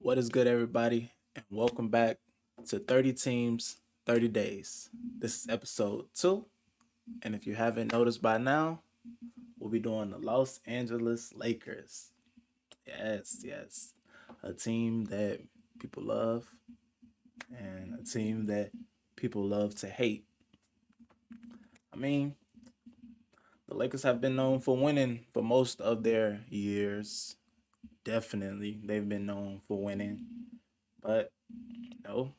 What is good, everybody? And welcome back to 30 Teams, 30 Days. This is episode 2. And if you haven't noticed by now, we'll be doing the Los Angeles Lakers. Yes, yes. A team that people love and a team that people love to hate. I mean, the Lakers have been known for winning for most of their years. Definitely, they've been known for winning. But no,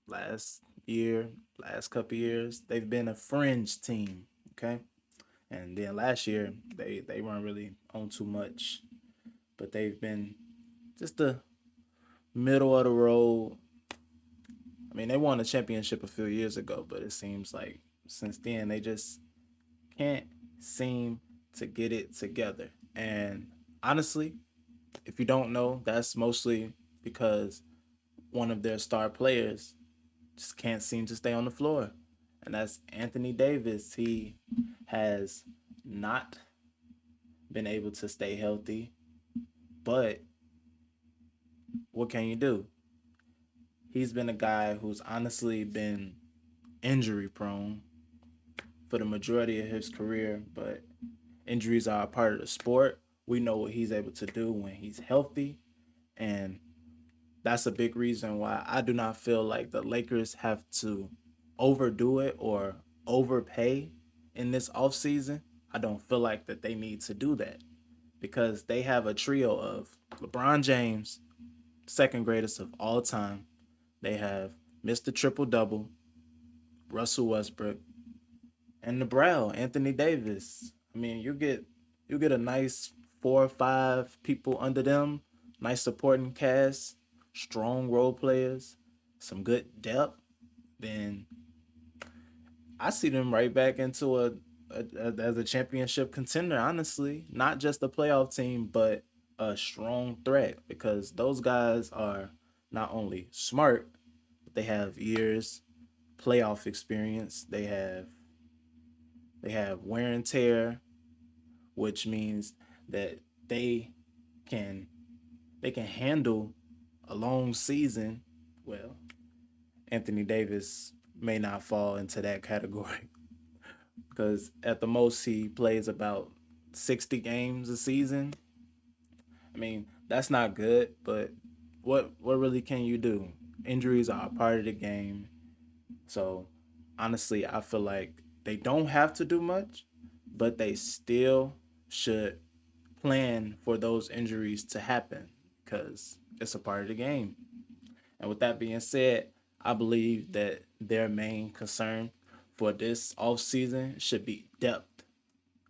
last year, last couple years, they've been a fringe team. Okay, and then last year they weren't really on too much, but they've been just the middle of the road. I mean, they won a championship a few years ago, but it seems like since then they just can't seem to get it together. And honestly, if you don't know, that's mostly because one of their star players just can't seem to stay on the floor. And that's Anthony Davis. He has not been able to stay healthy, but what can you do? He's been a guy who's honestly been injury prone for the majority of his career, but injuries are a part of the sport. We know what he's able to do when he's healthy, and that's a big reason why I do not feel like the Lakers have to overdo it or overpay in this offseason. I don't feel like that they need to do that because they have a trio of LeBron James, second greatest of all time. They have Mr. Triple Double, Russell Westbrook, and the Brow, Anthony Davis. I mean, you get a nice 4 or 5 people under them, nice supporting cast, strong role players, some good depth. Then I see them right back into as a championship contender. Honestly, not just a playoff team, but a strong threat because those guys are not only smart, but they have years playoff experience. They have wear and tear, which means that they can they can handle a long season. Well, Anthony Davis may not fall into that category because at the most he plays about 60 games a season. I mean, that's not good, but what really can you do? Injuries are a part of the game. So, honestly, I feel like they don't have to do much, but they still should plan for those injuries to happen because it's a part of the game. And with that being said, I believe that their main concern for this offseason should be depth.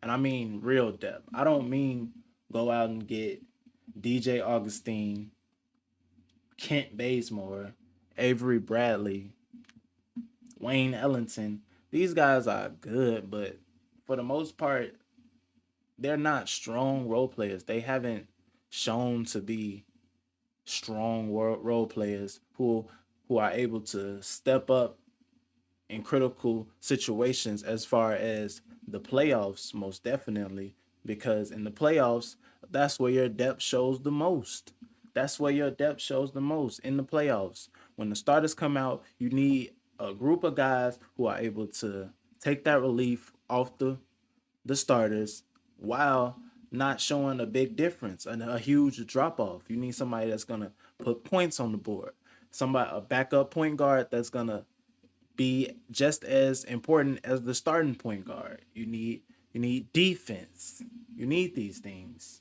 And I mean real depth. I don't mean go out and get DJ Augustine, Kent Bazemore, Avery Bradley, Wayne Ellington. These guys are good, but for the most part, they're not strong role players. They haven't shown to be strong role players who are able to step up in critical situations as far as the playoffs, most definitely, because in the playoffs, that's where your depth shows the most. That's where your depth shows the most in the playoffs. When the starters come out, you need a group of guys who are able to take that relief off the starters while not showing a big difference and a huge drop off. You need somebody that's gonna put points on the board. Somebody a backup point guard that's gonna be just as important as the starting point guard. You need defense. You need these things.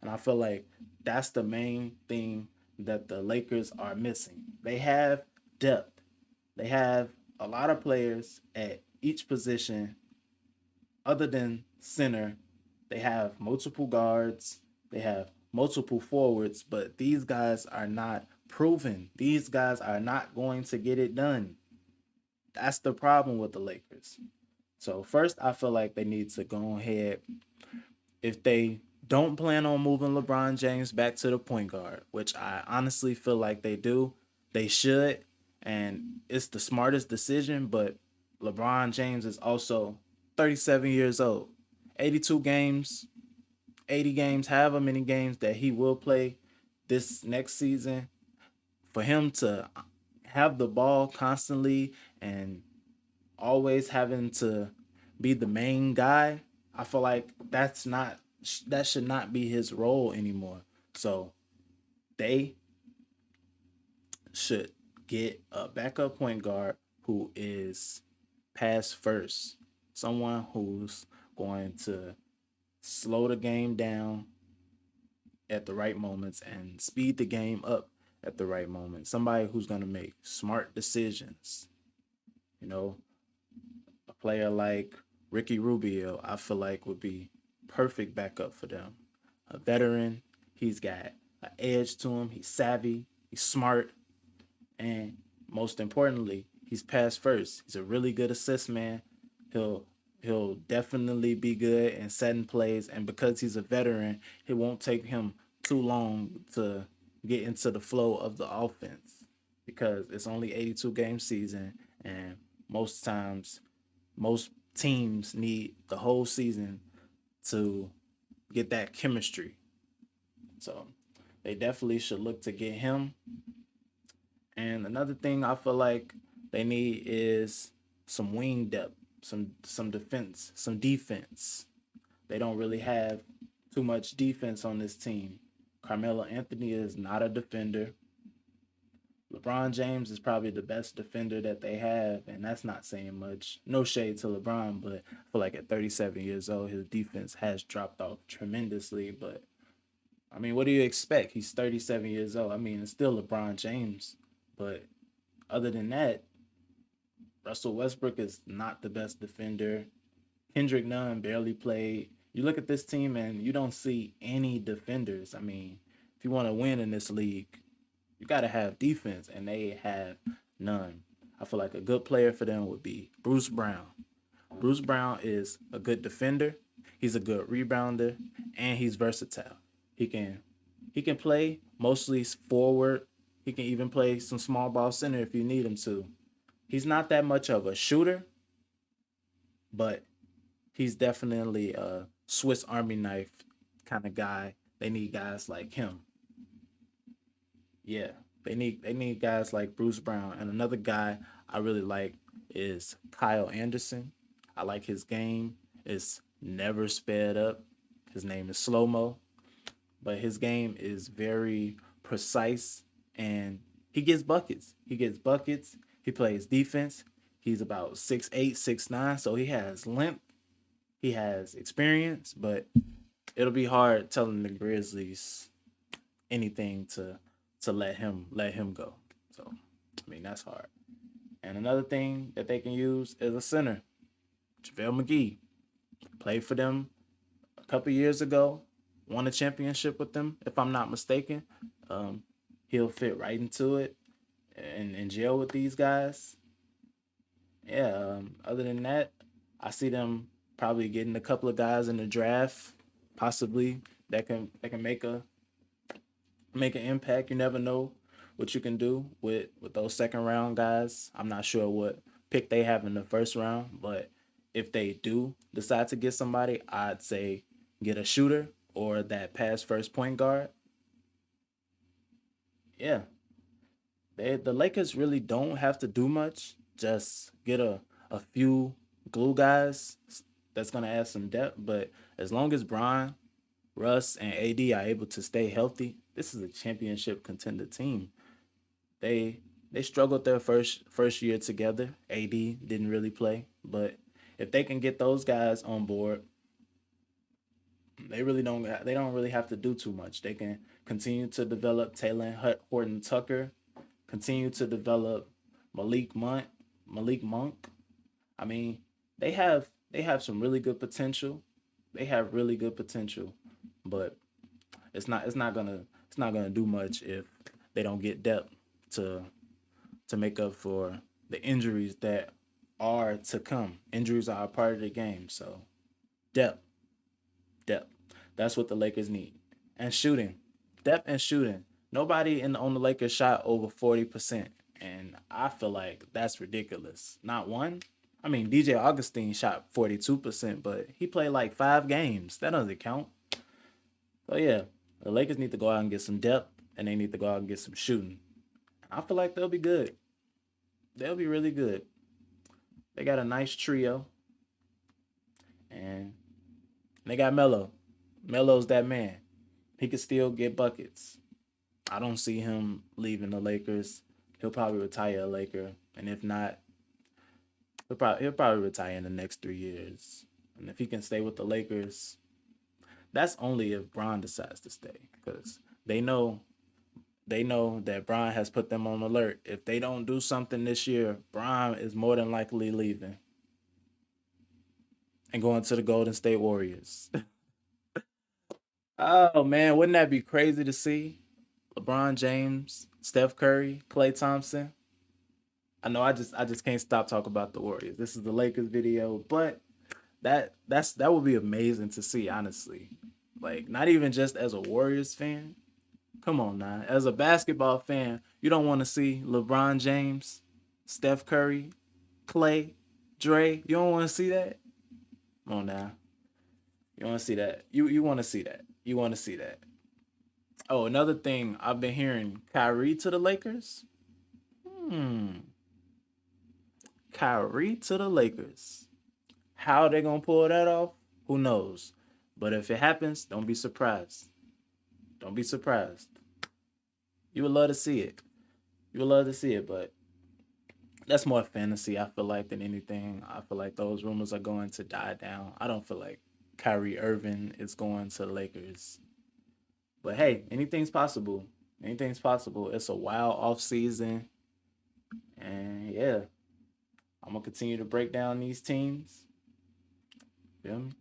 And I feel like that's the main thing that the Lakers are missing. They have depth. They have a lot of players at each position other than center. They have multiple guards, they have multiple forwards, but these guys are not proven. These guys are not going to get it done. That's the problem with the Lakers. So first, I feel like they need to go ahead if they don't plan on moving LeBron James back to the point guard, which I honestly feel like they do. They should, and it's the smartest decision. But LeBron James is also 37 years old, 82 games, 80 games, however many games that he will play. this next season, for him to have the ball constantly and always having to be the main guy, I feel like that should not be his role anymore. So they should get a backup point guard who is pass first, someone who's going to slow the game down at the right moments and speed the game up at the right moment. Somebody who's going to make smart decisions. You know, a player like Ricky Rubio, I feel like would be perfect backup for them. A veteran, he's got an edge to him. He's savvy, he's smart, and most importantly, he's pass first. He's a really good assist man. He'll he'll definitely be good in setting plays, and because he's a veteran, it won't take him too long to get into the flow of the offense because it's only 82 game season, and most times most teams need the whole season to get that chemistry. So they definitely should look to get him. And another thing I feel like they need is some wing depth, some defense, some defense. They don't really have too much defense on this team. Carmelo Anthony is not a defender. LeBron James is probably the best defender that they have, and that's not saying much. No shade to LeBron, but I feel like at 37 years old, his defense has dropped off tremendously. But I mean, what do you expect? He's 37 years old. I mean, it's still LeBron James, but other than that, Russell Westbrook is not the best defender. Kendrick Nunn barely played. You look at this team and you don't see any defenders. I mean, if you want to win in this league, you got to have defense, and they have none. I feel like a good player for them would be Bruce Brown. Bruce Brown is a good defender. He's a good rebounder, and he's versatile. He can he can play mostly forward. He can even play some small ball center if you need him to. He's not that much of a shooter, but he's definitely a Swiss Army knife kind of guy. They need guys like him. Yeah, they need guys like Bruce Brown, and another guy I really like is Kyle Anderson. I like his game. It's never sped up. His name is Slow Mo, but his game is very precise, and he gets buckets. He gets buckets. He plays defense. He's about 6'8", 6'9", so he has length. He has experience, but it'll be hard telling the Grizzlies anything to let him go. So I mean that's hard. And another thing that they can use is a center. JaVale McGee played for them a couple years ago, won a championship with them, if I'm not mistaken. Um, he'll fit right into it and gel with these guys. Yeah. Other than that, I see them probably getting a couple of guys in the draft, possibly that can make an impact. You never know what you can do with those second round guys. I'm not sure what pick they have in the first round, but if they do decide to get somebody, I'd say get a shooter or that pass first point guard. Yeah, the Lakers really don't have to do much. Just get a few glue guys that's gonna add some depth. But as long as Brian, Russ, and AD are able to stay healthy, this is a championship contender team. They they struggled their first year together. AD didn't really play, but if they can get those guys on board, they don't really have to do too much. They can continue to develop Taylor Horton Tucker, continue to develop Malik Monk, Malik Monk. I mean, they have some really good potential. They have really good potential, but it's not gonna do much if they don't get depth to to make up for the injuries that are to come. Injuries are a part of the game, so depth, depth. That's what the Lakers need. And shooting, depth and shooting. Nobody on the Lakers shot over 40%, and I feel like that's ridiculous. Not one. I mean, DJ Augustine shot 42%, but he played like 5 games. That doesn't count. So yeah, the Lakers need to go out and get some depth, and they need to go out and get some shooting. I feel like they'll be good. They'll be really good. They got a nice trio, and they got Melo. Melo's that man. He could still get buckets. I don't see him leaving the Lakers. He'll probably retire a Laker, and if not, he'll probably retire in the next 3 years. And if he can stay with the Lakers, that's only if Bron decides to stay, because they know that Bron has put them on alert. If they don't do something this year, Bron is more than likely leaving and going to the Golden State Warriors. Oh man, wouldn't that be crazy to see? LeBron James, Steph Curry, Klay Thompson. I know I just can't stop talking about the Warriors. This is the Lakers video, but that would be amazing to see, honestly. Like, not even just as a Warriors fan. Come on now. As a basketball fan, you don't want to see LeBron James, Steph Curry, Clay, Dre. You don't want to see that? Come on now. You want to see that. You want to see that. You want to see that. Oh, another thing I've been hearing, Kyrie to the Lakers. Hmm. Kyrie to the Lakers. How they gonna pull that off? Who knows? But if it happens, don't be surprised. Don't be surprised. You would love to see it. You would love to see it, but that's more fantasy, I feel like, than anything. I feel like those rumors are going to die down. I don't feel like Kyrie Irving is going to the Lakers. But hey, anything's possible. Anything's possible. It's a wild off season. And yeah, I'm gonna continue to break down these teams. Feel me?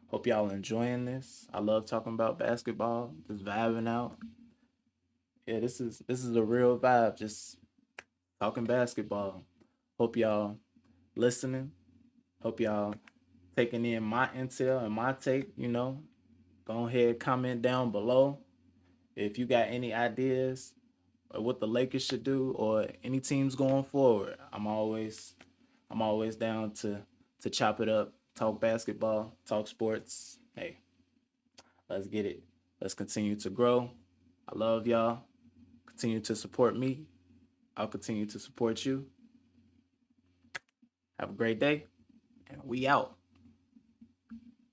Hope y'all enjoying this. I love talking about basketball, just vibing out. Yeah, this is a real vibe, just talking basketball. Hope y'all listening. Hope y'all taking in my intel and my take, Go ahead, comment down below if you got any ideas or what the Lakers should do or any teams going forward. I'm always down to chop it up, talk basketball, talk sports. Hey, let's get it. Let's continue to grow. I love y'all. Continue to support me. I'll continue to support you. Have a great day, and we out.